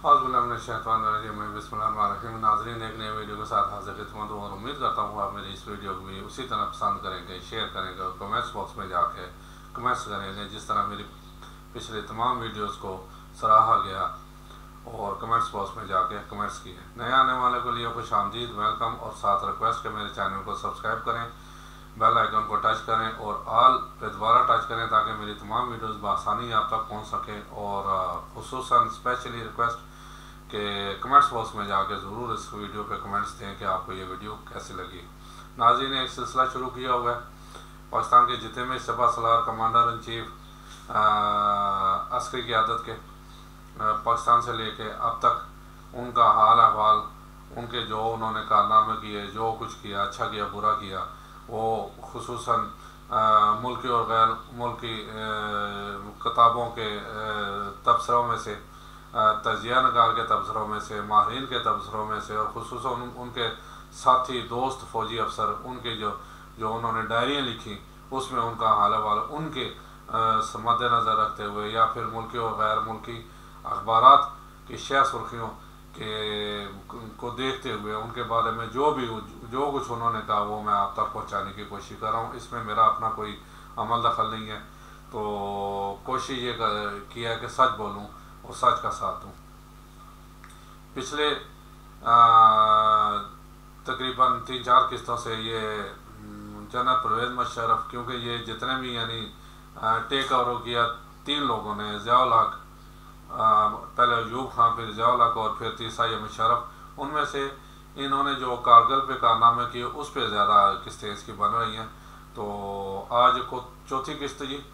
बिस्मिल्लाहिर्रहमानिर्रहीम। नाज़रीन, एक नए वीडियो के साथ हाजिर खिदमत हूँ और उम्मीद करता हूँ आप मेरी इस वीडियो को भी उसी तरह पसंद करेंगे, शेयर करेंगे और कमेंट्स बॉक्स में जाके कमेंट्स करेंगे जिस तरह मेरी पिछले तमाम वीडियोस को सराहा गया और कमेंट्स बॉक्स में जाके कमेंट्स किए। नए आने वाले के लिए खुश आमदीद, वेलकम और साथ रिक्वेस्ट के मेरे चैनल को सब्सक्राइब करें, बेल आइकन को टच करें और ऑल पे दोबारा टच करें ताकि मेरी तमाम वीडियोस बआसानी आप तक पहुंच सकें। और खुसूसन स्पेशली रिक्वेस्ट के कमेंट्स बॉक्स में जाके ज़रूर इस वीडियो पे कमेंट्स दें कि आपको ये वीडियो कैसी लगी। नाज़रीन ने एक सिलसिला शुरू किया हुआ है पाकिस्तान के जितने में शफा सलार कमांडर इन चीफ अस्करी क़यादत के पाकिस्तान से लेके अब तक उनका हाल अहवाल, उनके जो उन्होंने कारनामे किए, जो कुछ किया, अच्छा किया, बुरा किया, वो खुसूसन मुल्की और गैर मुल्की किताबों के तबसरों में से, तजिया नगार के तबसरों में से, माहिरीन के तबसरों में से और खुसूसन उनके साथी दोस्त फौजी अफसर उनके जो उन्होंने डायरियाँ लिखी उसमें उनका हाल अहवाल उनके मद्देनज़र रखते हुए या फिर मुल्की और गैर मुल्की अखबारात की शह सुर्खियों के को देखते हुए उनके बारे में जो कुछ उन्होंने कहा वो मैं आप तक पहुंचाने की कोशिश कर रहा हूँ। इसमें मेरा अपना कोई अमल दखल नहीं है, तो कोशिश ये किया है कि सच बोलूँ और सच का साथ दूँ। पिछले तकरीबन 3-4 किस्तों से ये जनरल परवेज़ मुशर्रफ, क्योंकि ये जितने भी यानी टेक ओवर किया 3 लोगों ने, ज़ियाउल हक, पहले अयूब खान, फिर ज़ियाउल हक और फिर तीसरा ये मुशर्रफ, उनमें से इन्होंने जो कारगिल पे कारनामे किए उस पर ज़्यादा किस्तें इसकी बन रही हैं। तो आज को चौथी किस्त जी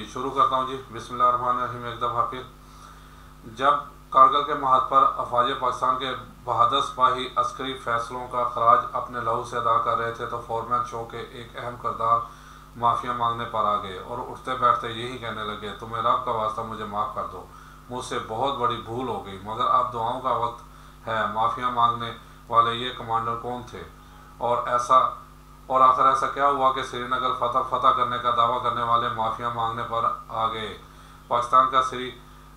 शुरू करता हूँ जी। बिस्मिल्लाहिर्रहमानिर्रहीम। एक दफ़ा फिर जब कारगिल के महत्व पर अफवाज पाकिस्तान के बहादुर सिपाही अस्करी फैसलों का खराज अपने लहू से अदा कर रहे थे तो फॉरमैन शो के एक अहम किरदार माफ़िया मांगने पर आ गए और उठते बैठते यही कहने लगे, तुम्हें रब का वास्ता मुझे माफ़ कर दो, मुझसे बहुत बड़ी भूल हो गई, मगर अब दुआओं का वक्त है। माफ़िया मांगने वाले ये कमांडर कौन थे और आखिर ऐसा क्या हुआ कि श्रीनगर फतह करने का दावा करने वाले माफ़िया मांगने पर आ गए।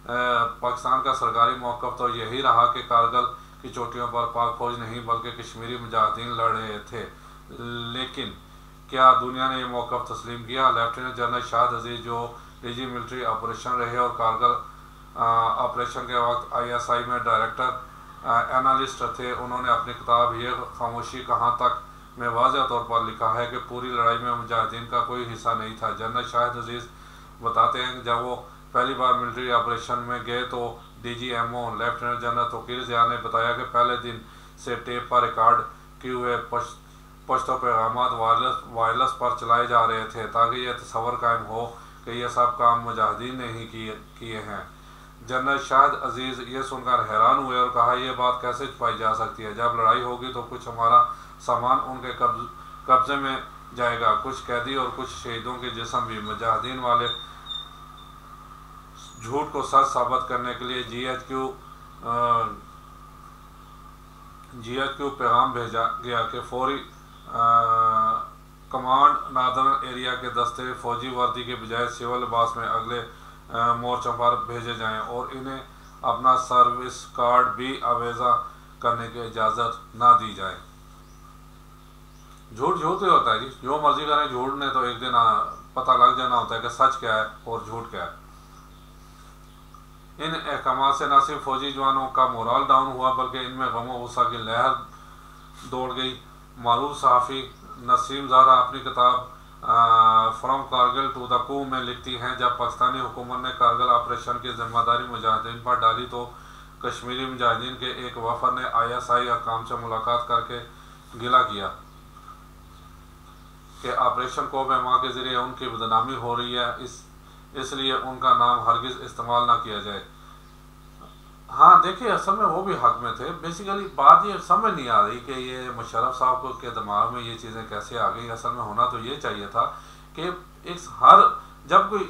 पाकिस्तान का सरकारी मौक़िफ़ तो यही रहा कि कारगिल की चोटियों पर पाक फौज नहीं बल्कि कश्मीरी मुजाहिदीन लड़ रहे थे, लेकिन क्या दुनिया ने यह मौक़िफ़ तस्लीम किया? लेफ्टिनेंट जनरल शाहिद अजीज़ जो डीजी मिलिट्री ऑपरेशन रहे और कारगिल ऑपरेशन के वक्त ISI में डायरेक्टर एनालिस्ट थे, उन्होंने अपनी किताब ये खामोशी कहाँ तक में वाज़ह तौर पर लिखा है कि पूरी लड़ाई में मुजाहिदीन का कोई हिस्सा नहीं था। जनरल शाहिद अजीज़ बताते हैं कि जब वो पहली बार मिलिट्री ऑपरेशन में गए तो DGMO lieutenant general Tauqir Zia ने बताया कि पहले दिन से टेप पर रिकॉर्ड किए हुए पश्तो पैगामात वायरलेस पर चलाए जा रहे थे ताकि यह तस्वर कायम हो कि यह सब काम मुजाहिदीन ने ही किए हैं। जनरल शाहिद अजीज़ ये सुनकर हैरान हुए और कहा, यह बात कैसे छुपाई जा सकती है? जब लड़ाई होगी तो कुछ हमारा सामान उनके कब्जे में जाएगा, कुछ कैदी और कुछ शहीदों के जिस्म भी। मुजाहिदीन वाले झूठ को सच साबित करने के लिए GHQ पैगाम भेजा गया कि फौरी कमांड नार्दर्न एरिया के दस्ते फौजी वर्दी के बजाय सिविल लिबास में अगले मोर्चों पर भेजे जाएं और इन्हें अपना सर्विस कार्ड भी आवेजा करने की इजाज़त ना दी जाए। झूठ ही होता है जी, जो मर्जी करें, झूठ ने तो एक दिन पता लग जाना होता है कि सच क्या है और झूठ क्या है। इन अहकामात से न सिर्फ फौजी जवानों का मोराल डाउन हुआ बल्कि इनमें गम गुस्सा की लहर दौड़ गई। मारूफ सहाफ़ी नसीम ज़हरा अपनी किताब फ्रॉम कारगिल टू द कू में लिखती हैं, जब पाकिस्तानी हुकूमत ने कारगिल ऑपरेशन की जिम्मेदारी मुजाहिदीन पर डाली तो कश्मीरी मुजाहिदीन के एक वफद ने ISI हकाम से मुलाकात करके गिला किया कि ऑपरेशन कोबेमा के ज़रिए उनकी बदनामी हो रही है, इसलिए उनका नाम हरगिज़ इस्तेमाल ना किया जाए। हाँ देखिए, असल में वो भी हक में थे। बेसिकली बात ये समझ नहीं आ रही कि ये मुशर्रफ साहब को के दिमाग में ये चीज़ें कैसे आ गई। असल में होना तो ये चाहिए था कि जब कोई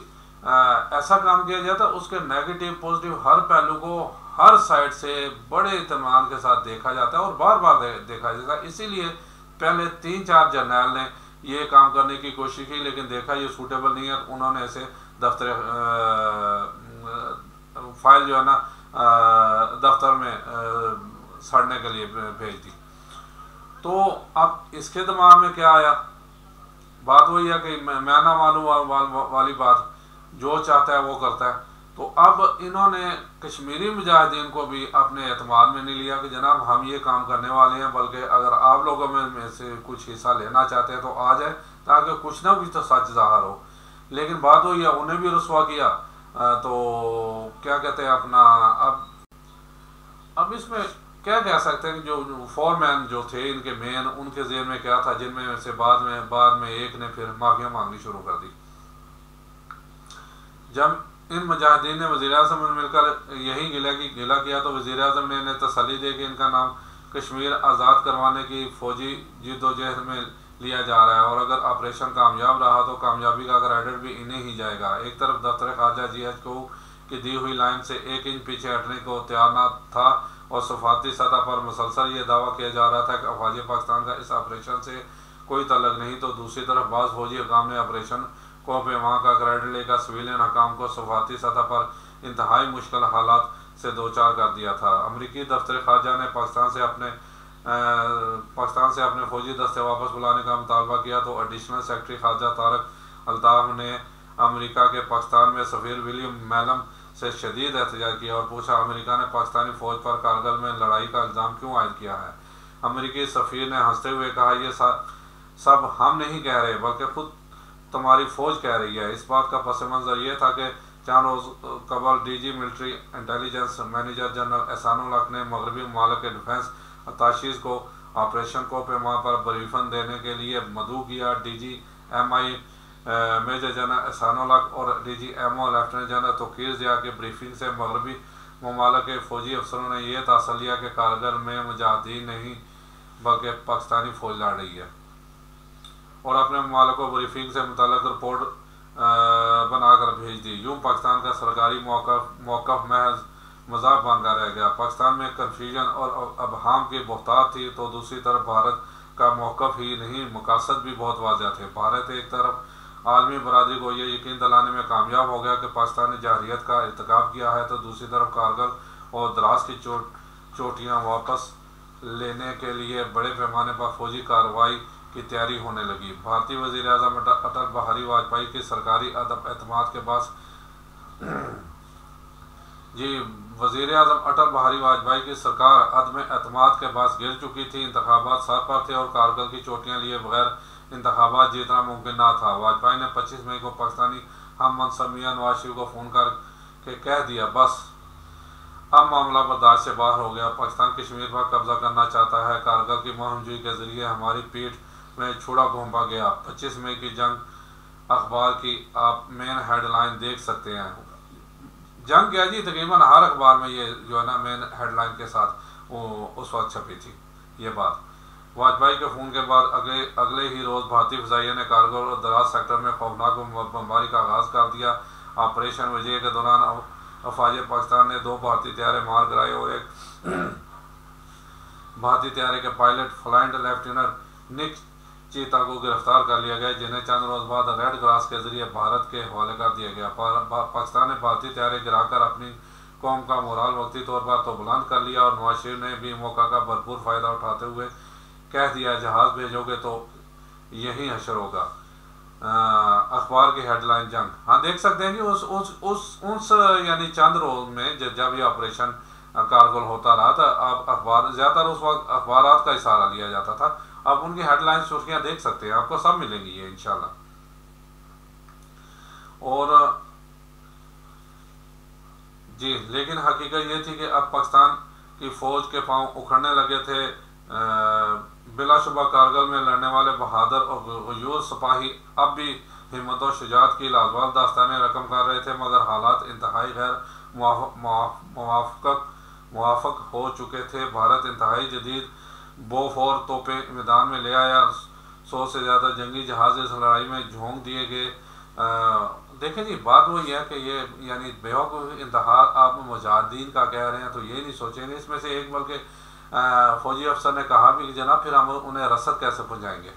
ऐसा काम किया जाता उसके नेगेटिव पॉजिटिव हर पहलू को हर साइड से बड़े इत्मीनान के साथ देखा जाता है और बार बार देखा जाता है। इसीलिए पहले 3-4 जर्नैल ने ये काम करने की कोशिश की लेकिन देखा ये सूटेबल नहीं है, उन्होंने ऐसे फाइल जो है ना दफ्तर में सड़ने के लिए भेज दी। तो अब इसके दिमाग में क्या आया, बात वही है कि मैं ना मालूम वाली बात, जो चाहता है वो करता है। तो अब इन्होंने कश्मीरी मुजाहिदीन को भी अपने एतमाद में नहीं लिया कि जनाब हम ये काम करने वाले हैं, बल्कि अगर आप लोगों में से कुछ हिस्सा लेना चाहते हैं तो आ जाए, ताकि कुछ ना कुछ तो सच ज़ाहिर हो। लेकिन बात वही है, उन्हें भी रुसवा किया। तो क्या कहते हैं अपना, अब इसमें क्या कह सकते हैं कि जो फोरमैन जो थे इनके मेन, उनके जेब में क्या था, जिनमें से बाद में एक ने फिर माफिया मांगनी शुरू कर दी। जब इन मुजाहिदीन ने वज़ीर आज़म में मिलकर यही गिला किया तो वज़ीर आज़म ने इन्हें तसल्ली दे कि इनका नाम कश्मीर आज़ाद करवाने की फ़ौजी जिद्दोजहद में लिया जा रहा है, और अगर ऑपरेशन कामयाब रहा तो कामयाबी का क्रेडिट भी इन्हें ही जाएगा। एक तरफ दफ्तर खारजा GHQ की दी हुई लाइन से 1 इंच पीछे हटने को तैयार न था, और सफारती सतह पर मुसलसल ये दावा किया जा रहा था कि अफवाज पाकिस्तान का इस ऑपरेशन से कोई तल्लुक नहीं, तो दूसरी तरफ बाज़ फौजी हुकाम ने ऑपरेशन को वहाँ का क्रेडिट लेकर सिविलियन हकाम को सफारती सतह पर इंतहाई मुश्किल हालात से दो चार कर दिया था। अमरीकी दफ्तर खारजा ने पाकिस्तान से अपने फौजी दस्ते वापस बुलाने का मुतालबा किया, तो एडिशनल सेक्रेटरी खारजा तारक अल्ताफ ने अमेरिका के पाकिस्तान में सफ़ीर विलियम मैलम से शदीद एहतजाज किया और पूछा, अमेरिका ने पाकिस्तानी फ़ौज पर कारगिल में लड़ाई का इल्ज़ाम क्यों आयद किया है। अमेरिकी सफ़ीर ने हंसते हुए कहा, ये सब हम नहीं कह रहे, बल्कि खुद तुम्हारी फ़ौज कह रही है। इस बात का पस मंज़र ये था कि 4 रोज़ कबल DG military intelligence manager general Ehsanul हक ने मगरबी ममालिक के डिफेंस अताशीज़ को ऑपरेशन को पैमा पर ब्रीफन देने के लिए मदऊ किया। DG MI major general Ehsanul Haq और DG MO lieutenant general Tauqir Zia की ब्रीफिंग से मगरबी ममालिक के फ़ौजी अफसरों ने यह तासल लिया कि कारगिल में मुजाहिदीन नहीं बल्कि पाकिस्तानी फ़ौज लड़ रही है, और अपने ममालिक को ब्रीफिंग से मुतल्लिक़ रिपोर्ट बनाकर भेज दी। यूँ पाकिस्तान का सरकारी मौक़िफ़ महज मजाक बनकर रह गया। पाकिस्तान में कन्फ्यूजन और अबहाम की बहुतात थी, तो दूसरी तरफ भारत का मौक़िफ़ ही नहीं मकासद भी बहुत वाज़ेह थे। भारत एक तरफ आलमी बरादरी को यह यकीन दिलाने में कामयाब हो गया कि पाकिस्तान ने जारहियत का इर्तिकाब किया है, तो दूसरी तरफ कारगिल और द्रास की चोटियाँ वापस लेने के लिए बड़े पैमाने पर फौजी कार्रवाई की तैयारी होने लगी। भारतीय वज़ीर आज़म अटल बिहारी वाजपेयी की सरकारी एतमाद के बाद वज़ीर आज़म अटल बिहारी वाजपेयी की सरकार अदम एतमाद के बाद गिर चुकी थी। इंतखाबात सर पर थे और कारगिल की चोटियाँ लिए बगैर इंतखाबात जीतना मुमकिन ना था। वाजपेयी ने 25 मई को पाकिस्तानी हम मनसब मियां नवाज शरीफ को फ़ोन करके कह दिया, बस अब मामला बर्दाश्त से बाहर हो गया। पाकिस्तान कश्मीर पर कब्जा करना चाहता है। कारगिल की मुहिमजोई के ज़रिए हमारी पीठ में छुड़ा घोंपा गया। 25 मई की जंग अखबार की आप मेन हेडलाइन देख सकते हैं। जंग क्या जी, तकरीबन हर अखबार में ये जो है ना मेन हेडलाइन के साथ वो उस वक्त छपी थी ये बात। वाजपेयी के फ़ोन के बाद अगले ही रोज़ भारतीय फ़िज़ाइया ने कारगिल और दराज सेक्टर में खौफनाक बमबारी का आगाज़ कर दिया। ऑपरेशन विजय के दौरान अफवाज पाकिस्तान ने 2 भारतीय तैयारे मार गिराए और एक भारतीय तैयारे के पायलट फ्लाइंट लेफ्टिनेंट निक चीता को गिरफ्तार कर लिया गया, जिन्हें चंद रोज़ बाद रेड क्रॉस के जरिए भारत के हवाले कर दिया गया। पाकिस्तान ने भारतीय तैयारे गिराकर अपनी कौम का मोराल वक्ती तौर पर तो बुलंद कर लिया, और नवाज शरीफ ने भी मौका का भरपूर फ़ायदा उठाते हुए कह दिया, जहाज़ भेजोगे तो यही हशर होगा। अखबार की हेडलाइन जंग, हाँ देख सकते हैं कि उस यानी चंद रोज में जब ये ऑपरेशन कारगिल होता रहा था, अब अखबार ज़्यादातर उस वक्त अखबारात का इशारा लिया जाता था। अब उनकी हेडलाइन सुर्खियाँ देख सकते हैं, आपको सब मिलेंगी ये इंशाल्लाह। और जी, लेकिन हकीकत ये थी कि अब पाकिस्तान की फ़ौज के पांव उखड़ने लगे थे। बिलाशुबा कारगिल में लड़ने वाले बहादुर और गयूर सिपाही अब भी हिम्मत और शुजाअत की लाजवाब दास्तानें रकम कर रहे थे, मगर हालात इंतहाई गैर मुवाफ़क़ हो चुके थे। भारत इंतहाई जदीद बोफोर तोपें मैदान में ले आया। 100 से ज़्यादा जंगी जहाज़ इस लड़ाई में झोंक दिए गए। देखें जी, बात वही है कि ये यानी बेवकूफ़ इंतहा आप मुजाहिदीन का कह रहे हैं तो ये नहीं सोचेंगे। इसमें से एक बल्कि फ़ौजी अफसर ने कहा भी कि जनाब फिर हम उन्हें रसद कैसे पहुँचाएँगे।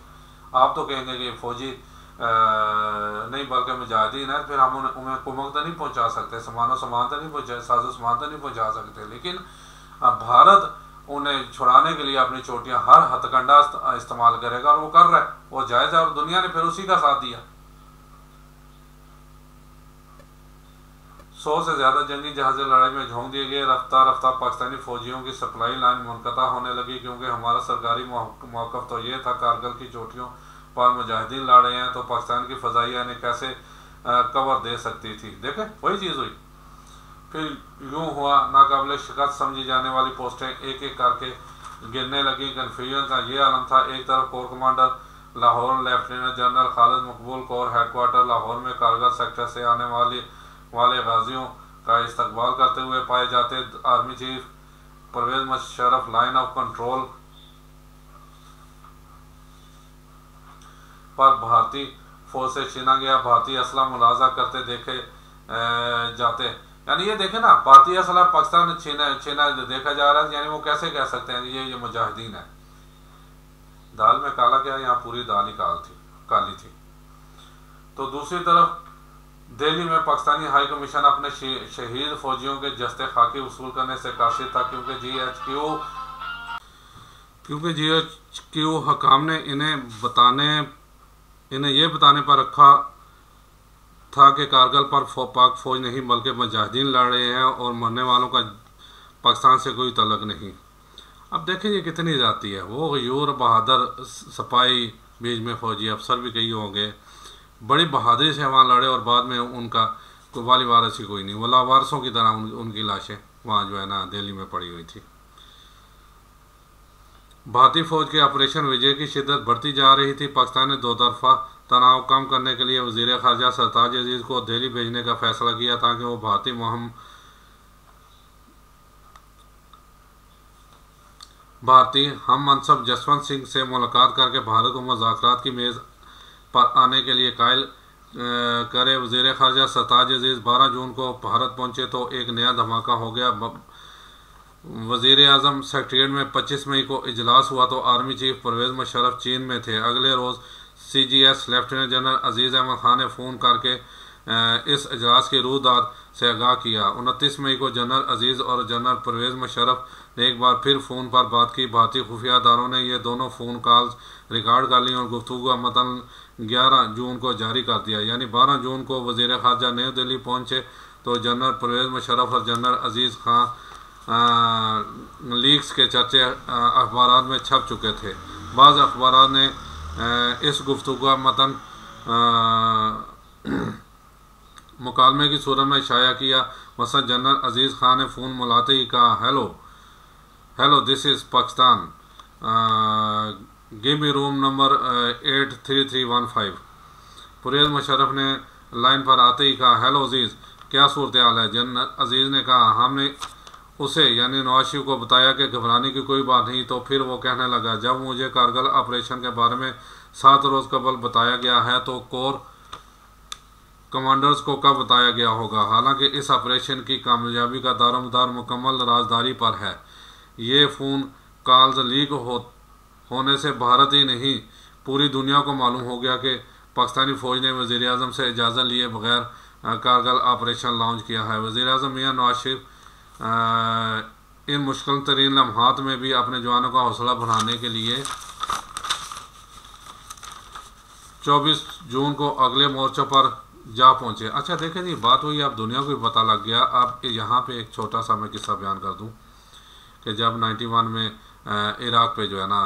आप तो कहेंगे कि फ़ौजी नहीं बल्कि मुजाहिदीन है, फिर हम उन्हें कुमक तो नहीं पहुँचा सकते, सामान तो नहीं पहुँचा, साजो सामान तो नहीं पहुँचा सकते। लेकिन अब भारत उन्हें छुड़ाने के लिए अपनी चोटियां हर हथकंडा इस्तेमाल करेगा, और वो कर रहा है, वो जायज़ है, और दुनिया ने फिर उसी का साथ दिया। 100 से ज़्यादा जंगी जहाज़ लड़ाई में झोंक दिए गए। रफ्ता रफ्ता पाकिस्तानी फौजियों की सप्लाई लाइन मुनक़ता होने लगी, क्योंकि हमारा सरकारी मौक़िफ़ तो ये था, कारगिल की चोटियों पर मुजाहिदीन लड़ रहे हैं तो पाकिस्तान की फ़ज़ाइया ने कैसे कवर दे सकती थी। देखें वही चीज़ हुई। फिर यूँ हुआ, नाकाबिल शिकस्त समझी जाने वाली पोस्टें एक एक करके गिरने लगी। कन्फ्यूजन का ये आलम था, एक तरफ core commander Lahore lieutenant general Khalid मकबूल कोर हेडक्वार्टर लाहौर में कारगिल सेक्टर से आने वाले गाजियों का इस्तकबाल करते हुए पाए जाते। Army chief Pervez Musharraf line of control पर भारतीय फौज से छीना गया भारतीय असला मुलाजा करते देखे जाते। यानी ये देखे ना, भारतीय असला पाकिस्तान छीना देखा जा रहा है, यानी वो कैसे कह सकते हैं ये मुजाहिदीन है। दाल में काला क्या, यहाँ पूरी दाल ही काली थी। तो दूसरी तरफ दिल्ली में पाकिस्तानी हाई कमीशन अपने शहीद फौजियों के जस्ते खाकी वसूल करने से काशिद था, क्योंकि GHQ हकाम ने इन्हें ये बताने पर रखा था कि कारगिल पर पाक फौज नहीं बल्कि मुजाहिदीन लड़ रहे हैं, और मरने वालों का पाकिस्तान से कोई तल्लुक नहीं। अब देखें ये कितनी जाती है। वो गयूर बहादुर सिपाही, बीच में फौजी अफसर भी कई होंगे, बड़ी बहादुरी से वहाँ लड़े, और बाद में उनका वाली वारसी कोई नहीं, वो लावारसों की तरह उनकी लाशें वहाँ जो है ना दिल्ली में पड़ी हुई थी। भारतीय फौज के ऑपरेशन विजय की शिद्दत बढ़ती जा रही थी। पाकिस्तान ने दो तरफा तनाव कम करने के लिए वज़ीर ख़ारजा सरताज अजीज़ को दिल्ली भेजने का फैसला किया, ताकि वो भारतीय हम मनसब जसवंत सिंह से मुलाकात करके भारत को मुज़ाकरात की मेज़ पर आने के लिए कायल करे। वज़ीर ख़ारजा सरताज अजीज़ 12 जून को भारत पहुंचे तो एक नया धमाका हो गया। वज़ीर आज़म सेक्रेटरीट में 25 मई को इजलास हुआ तो आर्मी चीफ परवेज़ मुशर्रफ चीन में थे। अगले रोज़ CGS लेफ्टिनेंट जनरल अजीज़ अहमद खान ने फ़ोन करके इस इजलास की रूहदार से आगाह किया। 29 मई को जनरल अजीज़ और जनरल परवेज़ मुशर्रफ ने एक बार फिर फ़ोन पर बात की। भारतीय खुफिया अदारों ने ये दोनों फ़ोन कॉल्स रिकॉर्ड कर ली और गुफ्तगू का मतन 11 जून को जारी कर दिया। यानी 12 जून को वज़ीर ख़ारजा नई दिल्ली पहुँचे तो जनरल परवेज़ मुशर्रफ और जनरल अजीज़ खान लीक्स के चर्चे अखबार में छप चुके थे। बाज़ अखबार ने इस गुफ्तगू का मतन मुकालमे की सूरत में शाया किया। मसलन जनरल अजीज़ खान ने फ़ोन मिलाते ही कहा, hello this is Pakistan, give me room number 83315। Pervez Musharraf ने लाइन पर आते ही कहा, हेलो अजीज़, क्या सूरत हाल है। जनरल अजीज़ ने कहा, हमने उसे यानी नवाज शरीफ को बताया कि घबराने की कोई बात नहीं। तो फिर वो कहने लगा, जब मुझे कारगिल ऑपरेशन के बारे में 7 रोज़ कबल बताया गया है तो कोर कमांडर्स को कब बताया गया होगा। हालांकि इस ऑपरेशन की कामयाबी का दारोमदार मुकम्मल राजदारी पर है। ये फ़ोन कॉल्स लीक होने से भारत ही नहीं पूरी दुनिया को मालूम हो गया कि पाकिस्तानी फ़ौज ने वज़ीर आज़म से इजाज़त लिए बगैर कारगिल ऑपरेशन लॉन्च किया है। वज़ीर आज़म मियां नवाज शरीफ इन मुश्किल तरीन लम्हात में भी अपने जवानों का हौसला बढ़ाने के लिए 24 जून को अगले मोर्चे पर जा पहुँचे। अच्छा देखें जी, बात हुई, अब दुनिया को भी पता लग गया। अब यहाँ पे एक छोटा सा मैं किस्सा बयान कर दूँ कि जब 91 में इराक़ पे जो है ना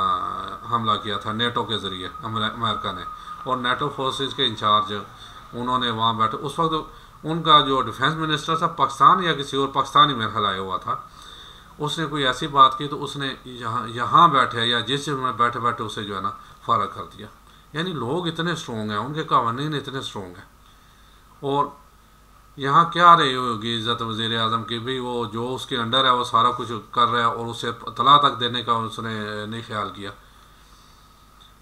हमला किया था नेटो के ज़रिए अमेरिका ने, और नेटो फोर्सेस के इंचार्ज उन्होंने वहाँ बैठे, उस वक्त उनका जो डिफेंस मिनिस्टर था पाकिस्तान या किसी और पाकिस्तानी में ख्याल आया हुआ था, उसने कोई ऐसी बात की तो उसने यहाँ बैठे या जिस में बैठे बैठे उसे जो है ना फारग कर दिया। यानी लोग इतने स्ट्रॉन्ग हैं, उनके कवानीन इतने स्ट्रॉन्ग हैं। और यहाँ क्या रही होगी इज़्ज़त वज़ीर आज़म की भी, वो जो उसके अंडर है वो सारा कुछ कर रहा है और उसे तला तक देने का उसने नहीं ख्याल किया।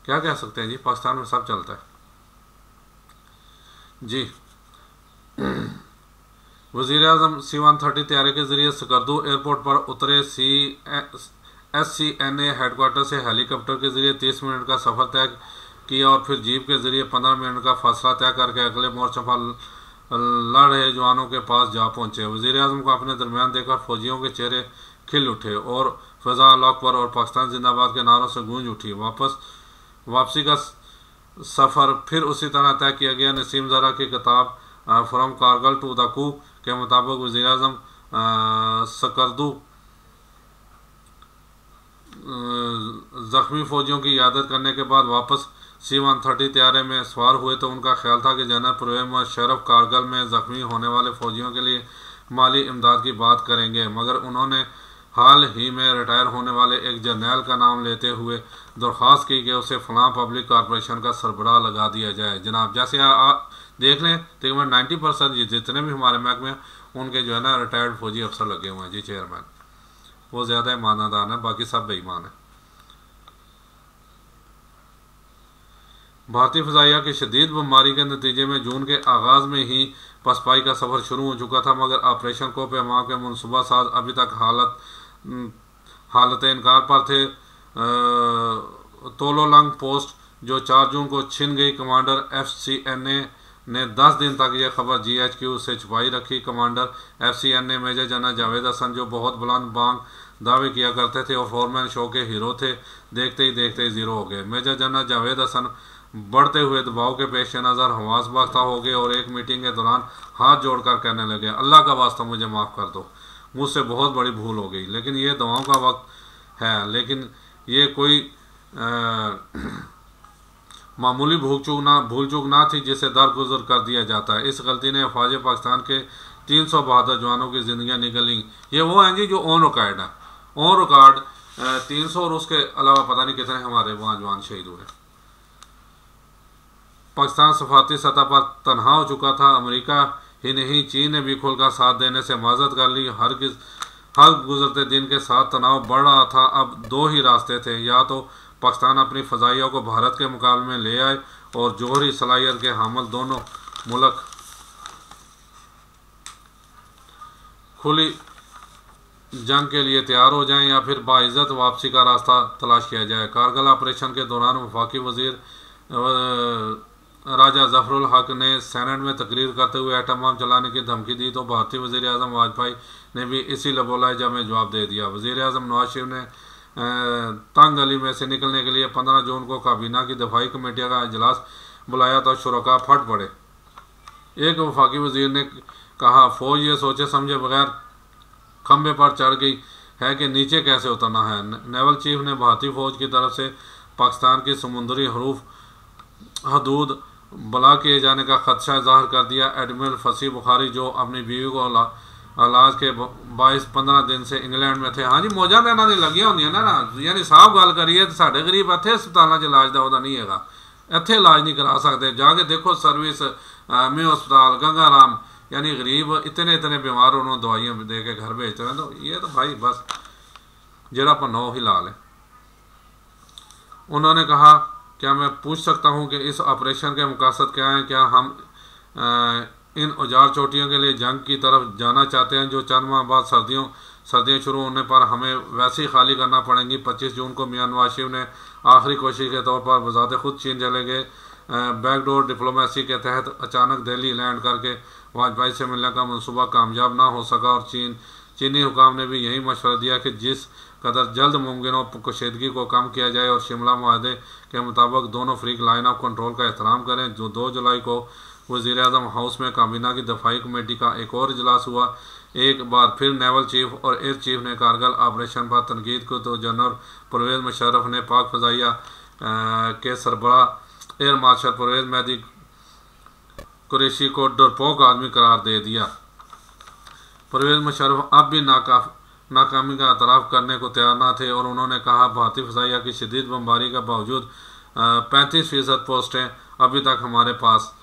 क्या कह सकते हैं जी, पाकिस्तान में सब चलता है जी। वज़ीर आज़म C-130 तैयारी के ज़रिए सकर्दू एयरपोर्ट पर उतरे। SCNA हेडक्वार्टर से हेलीकॉप्टर के ज़रिए 30 मिनट का सफ़र तय किया और फिर जीप के ज़रिए 15 मिनट का फासला तय करके अगले मोर्चे पर लड़ रहे जवानों के पास जा पहुंचे। वज़ीर आज़म को अपने दरमियान देखकर फौजियों के चेहरे खिल उठे और फ़िज़ा अल्लाह अकबर और पाकिस्तान जिंदाबाद के नारों से गूंज उठी। वापसी का सफ़र फिर उसी तरह तय किया गया। नसीम ज़रा की किताब फ्रॉम कारगिल टू द कू के मुताबिक वज़ीर आज़म सकरदू ज़ख्मी फ़ौजियों की इयादत करने के बाद वापस C-130 तैयारे में सवार हुए तो उनका ख्याल था कि जनरल परवेज़ मुशर्रफ कारगिल में ज़ख्मी होने वाले फ़ौजियों के लिए माली इमदाद की बात करेंगे, मगर उन्होंने हाल ही में रिटायर होने वाले एक जर्नल का नाम लेते हुए दरख्वास्त की कि उसे फ़लाँ पब्लिक कॉरपोरेशन का सरबराह लगा दिया जाए। जनाब जैसे आप देख लें तकरीबन 90% जितने भी हमारे महकमे उनके जो है ना रिटायर्ड फौजी अफसर लगे हुए हैं जी चेयरमैन, वो ज़्यादा ईमानदार हैं, बाकी सब बेईमान हैं। भारतीय फ़िज़ाइया की शदीद बमबारी के नतीजे में जून के आगाज़ में ही पसपाई का सफ़र शुरू हो चुका था, मगर ऑपरेशन कोपे माह के मनसूबा साज अभी तक हालत इनकार पर थे। तोलोलंग पोस्ट जो 4 जून को छिन गई, कमांडर FCNA ने 10 दिन तक यह खबर GHQ से छुपाई रखी। Commander FCNA major general Javed Hasan जो बहुत बुलंद बांग दावे किया करते थे और फोरमैन शो के हीरो थे, देखते ही देखते ज़ीरो हो गए। मेजर जनरल जावेद हसन बढ़ते हुए दबाव के पेश नज़र हवास बाख्ता हो गए और एक मीटिंग के दौरान हाथ जोड़कर कहने लगे, अल्लाह का वास्ता मुझे माफ़ कर दो, मुझसे बहुत बड़ी भूल हो गई, लेकिन ये दुआओं का वक्त है, लेकिन ये कोई मामूली भूल चूक ना थी जिसे दरगुजर कर दिया जाता है। इस गलती ने अफवाज पाकिस्तान के 300 बहादुर जवानों की ज़िंदगियाँ निकली। ये वो हैं जी जो ऑन रिकॉर्ड है, ऑन रिकॉर्ड 300 और उसके अलावा पता नहीं कितने हमारे वहाँ जवान शहीद हुए। पाकिस्तान सफारती सतह पर तनहा हो चुका था। अमेरिका ही नहीं, चीन ने भी खुलकर साथ देने से माजत कर ली। हर गुजरते दिन के साथ तनाव बढ़ रहा था। अब 2 ही रास्ते थे, या तो पाकिस्तान अपनी फ़ज़ाइया को भारत के मुकाबले में ले आए और जोहरी सलाहियत के हामिल दोनों मुल्क खुली जंग के लिए तैयार हो जाएं, या फिर बाइज़्ज़त वापसी का रास्ता तलाश किया जाए। कारगिल ऑपरेशन के दौरान वफाकी वज़ीर राजा ज़फ़रुल हक ने सेनेट में तकरीर करते हुए एटम बम चलाने की धमकी दी तो भारतीय वज़ीर आज़म वाजपेयी ने भी इसी लबोलहजा में जवाब दे दिया। वज़ीर आज़म नवाज शरीफ ने तंग गली में से निकलने के लिए 15 जून को काबीना की दफाई कमेटी का इजलास बुलाया तो शुरका फट पड़े। एक वफाकी वज़ीर ने कहा, फ़ौज ये सोचे समझे बगैर खंबे पर चढ़ गई है कि नीचे कैसे उतरना है। नेवल चीफ ने भारतीय फ़ौज की तरफ से पाकिस्तान की समुद्री हदूद बला किए जाने का खदशा ज़ाहिर कर दिया। एडमिरल फसी बुखारी जो अपनी बीवी को इलाज के बाईस 15 दिन से इंग्लैंड में थे। हाँ जी, मौजा तो इन्होंने लगिया होंदियां ना, यानी साफ गल करिए तो साढ़े गरीब इत्थे हस्पतालों इलाज का वह नहीं है, इत्थे इलाज नहीं करा सकते। जाके देखो सर्विस में हस्पताल गंगा राम, यानी गरीब इतने बीमार उन्होंने दवाइयाँ दे के घर भेजते हैं। तो ये तो भाई बस जरा पन्नो ही लाल है। उन्होंने कहा, क्या मैं पूछ सकता हूं कि इस ऑपरेशन के मकसद क्या हैं? क्या हम इन उजाड़ चोटियों के लिए जंग की तरफ जाना चाहते हैं जो चंद माह बाद सर्दियाँ शुरू होने पर हमें वैसे ही खाली करना पड़ेंगी? 25 जून को मियां नवाज शरीफ ने आखिरी कोशिश के तौर पर बजाते खुद चीन चले गए। बैकडोर डिप्लोमेसी के तहत अचानक दिल्ली लैंड करके वाजपेयी से मिलने का मनसूबा कामयाब ना हो सका और चीनी हुकाम ने भी यही मशवरा दिया कि जिस कदर जल्द मुमकिन हो कशीदगी को कम किया जाए और शिमला माहदे के मुताबिक दोनों फ्रीक लाइन ऑफ कंट्रोल का एहतराम करें। जो 2 जुलाई को वज़ीर आज़म हाउस में काबीना की दफाई कमेटी का एक और इजलास हुआ। एक बार फिर नेवल चीफ और एयर चीफ ने कारगिल ऑपरेशन पर तनकीद को तो जनरल परवेज़ मुशर्रफ ने पाक फ़ज़ाइया के सरबराह एयर मार्शल परवेज़ मेहदी कुरैशी को डरपोक आदमी करार दे दिया। परवेज़ मुशर्रफ अब भी नाकामी का एतराफ़ करने को तैयार न थे और उन्होंने कहा, भारतीय फ़ज़ाइया की शदीद बमबारी के बावजूद 35% पोस्टें अभी तक हमारे पास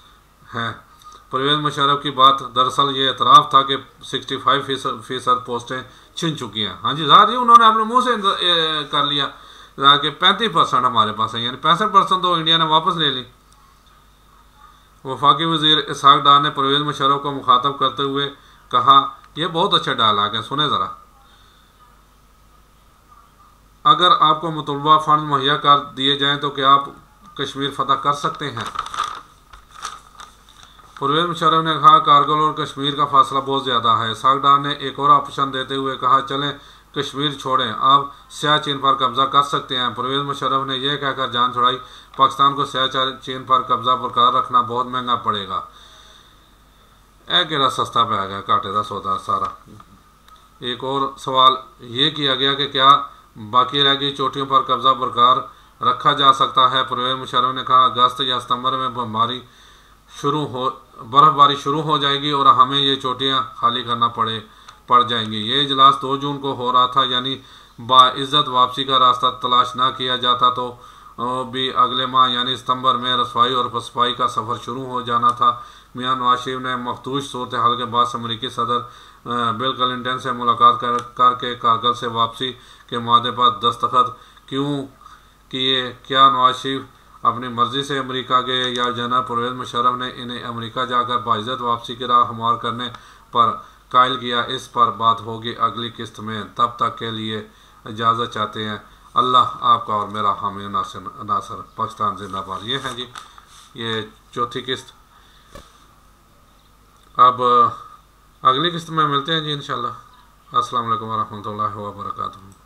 हैं। परवेज़ मुशर्रफ की बात दरअसल ये एतराफ़ था कि 65% पोस्टें छिन चुकी हैं। हाँ जी ज़ाहिर जी, उन्होंने अपने मुँह से कर लिया कि 35% हमारे पास है, यानी 65% तो इंडिया ने वापस ले ली। वफाकी वज़ीर इसहाक डार ने परवेज़ मुशर्रफ को मुखातब करते हुए कहा, यह बहुत अच्छा डायलॉग है, सुने ज़रा। अगर आपको मुतलबा फ़ंड मुहैया कर दिए जाएँ तो क्या आप कश्मीर फतह कर सकते हैं? परवेज़ मुशर्रफ ने कहा, कारगिल और कश्मीर का फासला बहुत ज़्यादा है। इसहाक डार ने एक और ऑप्शन देते हुए कहा, चलें कश्मीर छोड़ें, आप सियाचिन पर कब्जा कर सकते हैं। परवेज़ मुशर्रफ ने यह कहकर जान छुड़ाई, पाकिस्तान को सियाचिन पर कब्जा बरकरार रखना बहुत महंगा पड़ेगा। केड़ा सस्ता पै गया, घाटे का सौदा सारा। एक और सवाल ये किया गया कि क्या बाकी रह गई चोटियों पर कब्जा बरकरार रखा जा सकता है। परवेज़ मुशर्रफ ने कहा, अगस्त या सितंबर में बर्फबारी शुरू हो जाएगी और हमें ये चोटियाँ खाली करना पड़ जाएंगी। ये इजलास 2 जून को हो रहा था, यानी बाइज़्ज़त वापसी का रास्ता तलाश ना किया जाता तो भी अगले माह यानी सितंबर में रसवाई और पसपाई का सफ़र शुरू हो जाना था। मियां नवाज शरीफ ने मखदूश सूरत हाल के बाद अमरीकी सदर बिल क्लिंटन से मुलाकात करके कारगिल से वापसी के मादे पर दस्तखत क्यों किए। क्या नवाज शरीफ अपनी मर्जी से अमेरिका गए या जनरल परवेज़ मुशर्रफ ने इन्हें अमेरिका जाकर बाइज़्ज़त वापसी की राह हमवार करने पर कायल किया। इस पर बात होगी अगली किस्त में। तब तक के लिए इजाज़त चाहते हैं। अल्लाह आपका और मेरा हामी नासर। पाकिस्तान जिंदाबाद। ये है जी ये चौथी किस्त। अब अगली किस्त में मिलते हैं जी इंशाल्लाह। अस्सलाम वालेकुम वरहमतुल्लाहि व बरकातुहू।